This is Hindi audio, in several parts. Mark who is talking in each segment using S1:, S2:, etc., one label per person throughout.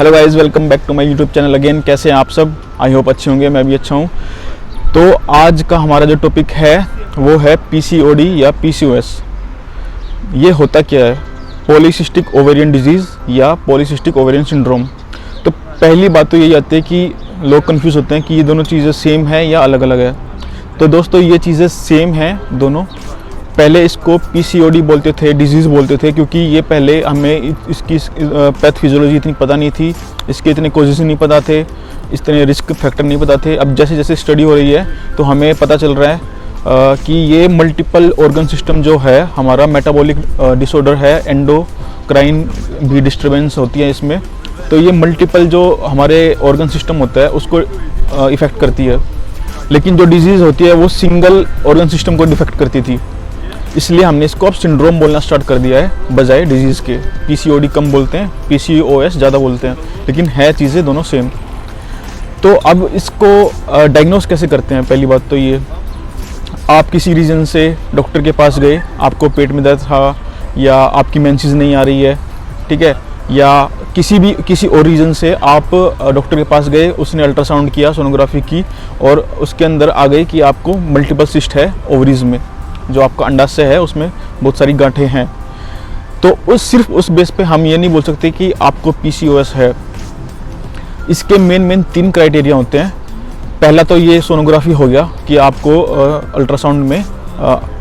S1: Hello guys, welcome back to my YouTube channel again. कैसे हैं आप सब? आई होप अच्छे होंगे, मैं भी अच्छा हूं। तो आज का हमारा जो टॉपिक है वो है पीसीओडी या पीसीओएस। ये होता क्या है? पॉलीसिस्टिक ओवेरियन डिजीज़ या पॉलीसिस्टिक ओवेरियन सिंड्रोम। तो पहली बात तो यही आती है कि लोग कंफ्यूज होते हैं कि ये दोनों चीज़ें सेम है या अलग अलग है। तो दोस्तों, ये चीज़ें सेम हैं दोनों। पहले इसको पीसीओडी बोलते थे, डिजीज़ बोलते थे, क्योंकि ये पहले हमें इसकी पैथोफिजियोलॉजी इतनी पता नहीं थी, इसके इतने कॉजेज़ नहीं पता थे, इतने रिस्क फैक्टर नहीं पता थे। अब जैसे जैसे स्टडी हो रही है तो हमें पता चल रहा है कि ये मल्टीपल ऑर्गन सिस्टम जो है हमारा मेटाबॉलिक डिसऑर्डर है, एंडोक्राइन भी डिस्टर्बेंस होती है इसमें। तो ये मल्टीपल जो हमारे ऑर्गन सिस्टम होता है उसको इफ़ेक्ट करती है, लेकिन जो डिजीज़ होती है वो सिंगल ऑर्गन सिस्टम को डिफेक्ट करती थी। इसलिए हमने इसको अब सिंड्रोम बोलना स्टार्ट कर दिया है बजाय डिजीज़ के। पीसीओडी कम बोलते हैं, पीसीओएस ज़्यादा बोलते हैं, लेकिन है चीज़ें दोनों सेम। तो अब इसको डायग्नोस कैसे करते हैं? पहली बात तो ये, आप किसी रीज़न से डॉक्टर के पास गए, आपको पेट में दर्द था या आपकी मेंसेस नहीं आ रही है, ठीक है, या किसी और रीज़न से आप डॉक्टर के पास गए, उसने अल्ट्रासाउंड किया, सोनोग्राफी की और उसके अंदर आ गई कि आपको मल्टीपल सिस्ट है ओवरीज में, जो आपका अंडाशय है उसमें बहुत सारी गांठें हैं। तो सिर्फ उस बेस पे हम ये नहीं बोल सकते कि आपको पीसीओएस है। इसके मेन 3 क्राइटेरिया होते हैं। पहला तो ये सोनोग्राफी हो गया कि आपको अल्ट्रासाउंड में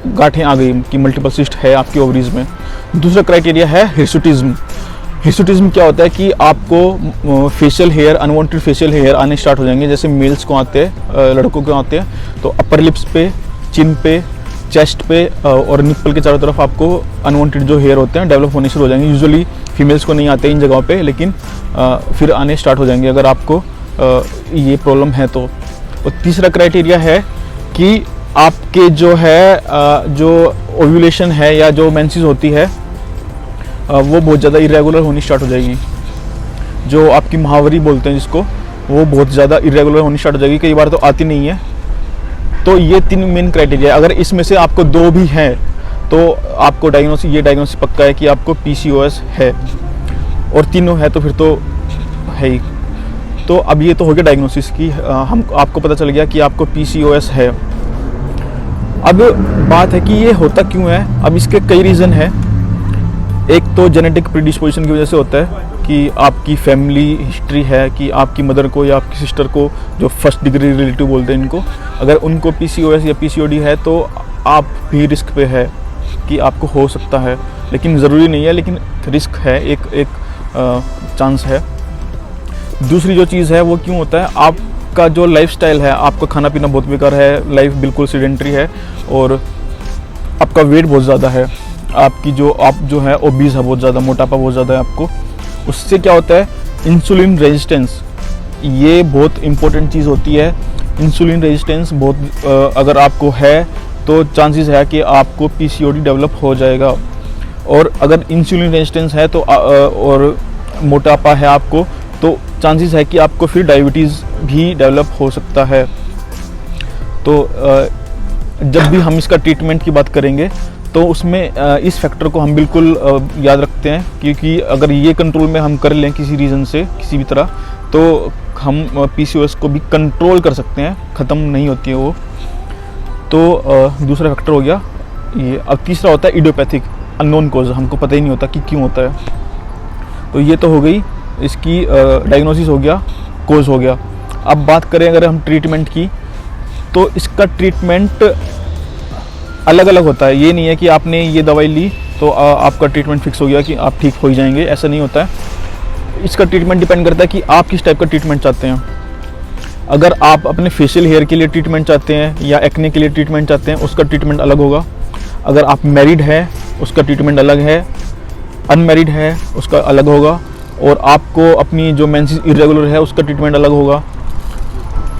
S1: गांठें आ गई कि मल्टीपल सिस्ट है आपकी ओवरीज में। दूसरा क्राइटेरिया है हिर्सुटिज्म। हिर्सुटिज्म क्या होता है कि आपको facial hair, unwanted facial hair आने स्टार्ट हो जाएंगे, जैसे मेल्स को आते हैं, लड़कों को आते हैं। तो अपर लिप्स पे, चिन पे, चेस्ट पे और निप्पल के चारों तरफ आपको अनवांटेड जो हेयर होते हैं डेवलप होने शुरू हो जाएंगे। यूजुअली फीमेल्स को नहीं आते इन जगहों पे, लेकिन फिर आने स्टार्ट हो जाएंगे अगर आपको ये प्रॉब्लम है तो। और तीसरा क्राइटेरिया है कि आपके जो है जो ओव्यूलेशन है या जो मेंसेस होती है वो बहुत ज़्यादा इरेगुलर होनी स्टार्ट हो जाएगी। जो आपकी महावरी बोलते हैं जिसको, वो बहुत ज़्यादा इरेगुलर होनी स्टार्ट हो जाएगी, कई बार तो आती नहीं है। तो ये 3 मेन क्राइटेरिया, अगर इसमें से आपको 2 भी हैं तो आपको डायग्नोसिस पक्का है कि आपको पीसीओएस है, और तीनों है तो फिर तो है ही। तो अब ये तो हो गया डायग्नोसिस की, आपको पता चल गया कि आपको पीसीओएस है। अब बात है कि ये होता क्यों है। अब इसके कई रीज़न हैं। एक तो जेनेटिक प्रीडिस्पोजिशन की वजह से होता है कि आपकी फैमिली हिस्ट्री है कि आपकी मदर को या आपकी सिस्टर को, जो फर्स्ट डिग्री रिलेटिव बोलते हैं इनको, अगर उनको पीसीओएस या पीसीओडी है तो आप भी रिस्क पे है कि आपको हो सकता है, लेकिन ज़रूरी नहीं है, लेकिन रिस्क है, एक चांस है। दूसरी जो चीज़ है वो क्यों होता है, आपका जो लाइफस्टाइल है, आपका खाना पीना बहुत बेकार है, लाइफ बिल्कुल सीडेंटरी है और आपका वेट बहुत ज़्यादा है, आपकी आप जो है ओबीज है, बहुत ज़्यादा मोटापा बहुत ज़्यादा है आपको। उससे क्या होता है, इंसुलिन रेजिस्टेंस, ये बहुत इंपॉर्टेंट चीज़ होती है। इंसुलिन रेजिस्टेंस बहुत अगर आपको है तो चांसेस है कि आपको पीसीओडी डेवलप हो जाएगा। और अगर इंसुलिन रेजिस्टेंस है तो और मोटापा है आपको, तो चांसेस है कि आपको फिर डायबिटीज़ भी डेवलप हो सकता है। तो जब भी हम इसका ट्रीटमेंट की बात करेंगे तो उसमें इस फैक्टर को हम बिल्कुल याद रखते हैं, क्योंकि अगर ये कंट्रोल में हम कर लें किसी रीज़न से, किसी भी तरह, तो हम पीसीओएस को भी कंट्रोल कर सकते हैं, ख़त्म नहीं होती है वो। तो दूसरा फैक्टर हो गया ये। अब तीसरा होता है इडियोपैथिक, अननोन कॉज, हमको पता ही नहीं होता कि क्यों होता है। तो ये तो हो गई इसकी डायग्नोसिस, हो गया, कॉज हो गया। अब बात करें अगर हम ट्रीटमेंट की, तो इसका ट्रीटमेंट अलग अलग होता है। ये नहीं है कि आपने ये दवाई ली तो आपका ट्रीटमेंट फिक्स हो गया कि आप ठीक हो ही जाएंगे, ऐसा नहीं होता है। इसका ट्रीटमेंट डिपेंड करता है कि आप किस टाइप का ट्रीटमेंट चाहते हैं। अगर आप अपने फेशियल हेयर के लिए ट्रीटमेंट चाहते हैं या एक्ने के लिए ट्रीटमेंट चाहते हैं, उसका ट्रीटमेंट अलग होगा। अगर आप मैरिड हैं उसका ट्रीटमेंट अलग है, अनमैरिड है उसका अलग होगा, और आपको अपनी जो मेंसेस इरेगुलर है उसका ट्रीटमेंट अलग होगा।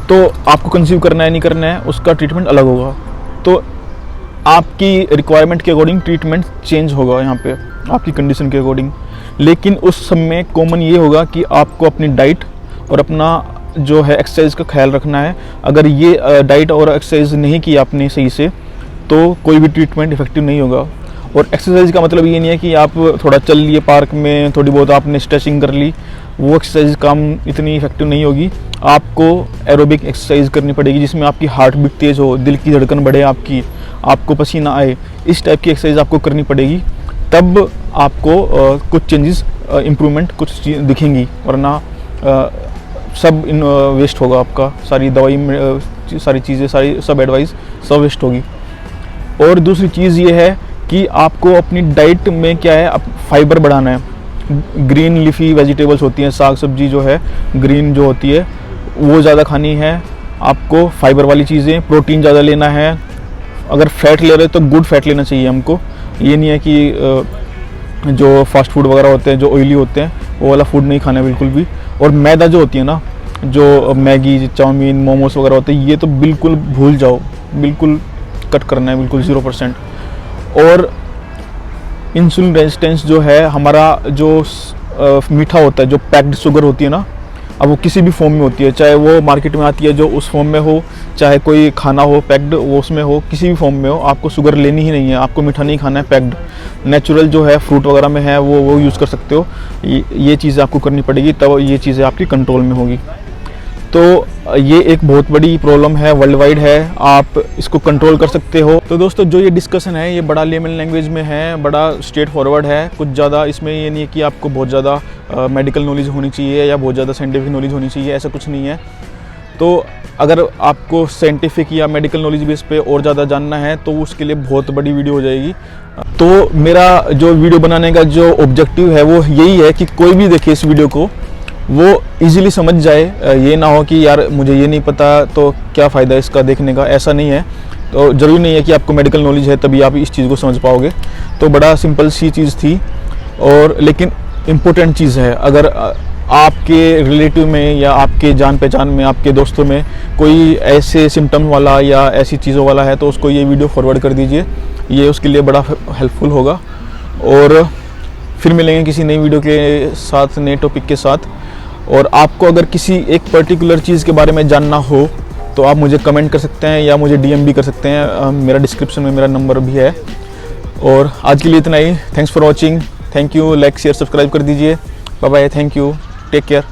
S1: तो आपको कंसीव करना है नहीं करना है उसका ट्रीटमेंट अलग होगा। तो आपकी रिक्वायरमेंट के अकॉर्डिंग ट्रीटमेंट चेंज होगा यहाँ पे, आपकी कंडीशन के अकॉर्डिंग। लेकिन उस समय कॉमन ये होगा कि आपको अपनी डाइट और अपना जो है एक्सरसाइज का ख्याल रखना है। अगर ये डाइट और एक्सरसाइज नहीं की आपने सही से, तो कोई भी ट्रीटमेंट इफेक्टिव नहीं होगा। और एक्सरसाइज का मतलब ये नहीं है कि आप थोड़ा चल लिए पार्क में, थोड़ी बहुत आपने स्ट्रेचिंग कर ली, वो एक्सरसाइज काम इतनी इफेक्टिव नहीं होगी। आपको एरोबिक एक्सरसाइज करनी पड़ेगी जिसमें आपकी हार्ट बीट तेज़ हो, दिल की धड़कन बढ़े आपको पसीना आए, इस टाइप की एक्सरसाइज आपको करनी पड़ेगी। तब आपको कुछ चेंजेस, इम्प्रूवमेंट कुछ दिखेंगी, वरना सब वेस्ट होगा आपका, सारी दवाई सारी चीज़ें, सारी सब एडवाइस सब वेस्ट होगी। और दूसरी चीज़ ये है कि आपको अपनी डाइट में क्या है, फाइबर बढ़ाना है। ग्रीन लीफी वेजिटेबल्स होती हैं, साग सब्जी जो है ग्रीन जो होती है वो ज़्यादा खानी है आपको, फाइबर वाली चीज़ें, प्रोटीन ज़्यादा लेना है। अगर फैट ले रहे तो गुड फैट लेना चाहिए हमको, ये नहीं है कि जो फास्ट फूड वगैरह होते हैं जो ऑयली होते हैं वो वाला फूड नहीं खाना है बिल्कुल भी। और मैदा जो होती है ना, जो मैगी, चाउमीन, मोमोस वगैरह होते हैं, ये तो बिल्कुल भूल जाओ, बिल्कुल कट करना है, बिल्कुल 0%। और इंसुलिन रेजिस्टेंस जो है हमारा, जो मीठा होता है, जो पैक्ड शुगर होती है ना, अब वो किसी भी फॉर्म में होती है, चाहे वो मार्केट में आती है जो उस फॉर्म में हो, चाहे कोई खाना हो पैक्ड वो उसमें हो, किसी भी फॉर्म में हो, आपको शुगर लेनी ही नहीं है, आपको मीठा नहीं खाना है। पैक्ड नेचुरल जो है फ्रूट वगैरह में है वो यूज़ कर सकते हो। ये चीज़ें आपको करनी पड़ेगी, तब ये चीज़ें आपकी कंट्रोल में होगी। तो ये एक बहुत बड़ी प्रॉब्लम है, वर्ल्ड वाइड है, आप इसको कंट्रोल कर सकते हो। तो दोस्तों जो ये डिस्कशन है ये बड़ा लेमन लैंग्वेज में है, बड़ा स्ट्रेट फॉरवर्ड है, कुछ ज़्यादा इसमें ये नहीं है कि आपको बहुत ज़्यादा मेडिकल नॉलेज होनी चाहिए या बहुत ज़्यादा साइंटिफिक नॉलेज होनी चाहिए, ऐसा कुछ नहीं है। तो अगर आपको साइंटिफिक या मेडिकल नॉलेज बेस पे और ज़्यादा जानना है तो उसके लिए बहुत बड़ी वीडियो हो जाएगी। तो मेरा जो वीडियो बनाने का जो ऑब्जेक्टिव है वो यही है कि कोई भी देखे इस वीडियो को वो इजीली समझ जाए, ये ना हो कि यार मुझे ये नहीं पता तो क्या फ़ायदा इसका देखने का, ऐसा नहीं है। तो ज़रूरी नहीं है कि आपको मेडिकल नॉलेज है तभी आप इस चीज़ को समझ पाओगे। तो बड़ा सिंपल सी चीज़ थी, और लेकिन इम्पोर्टेंट चीज़ है। अगर आपके रिलेटिव में या आपके जान पहचान में, आपके दोस्तों में कोई ऐसे सिम्टम वाला या ऐसी चीज़ों वाला है तो उसको ये वीडियो फॉरवर्ड कर दीजिए, ये उसके लिए बड़ा हेल्पफुल होगा। और फिर मिलेंगे किसी नई वीडियो के साथ, नए टॉपिक के साथ। और आपको अगर किसी एक पर्टिकुलर चीज़ के बारे में जानना हो तो आप मुझे कमेंट कर सकते हैं या मुझे DM भी कर सकते हैं, मेरा डिस्क्रिप्शन में मेरा नंबर भी है। और आज के लिए इतना ही, thanks for watching, thank you, like share subscribe कर दीजिए, bye bye, thank you, take care.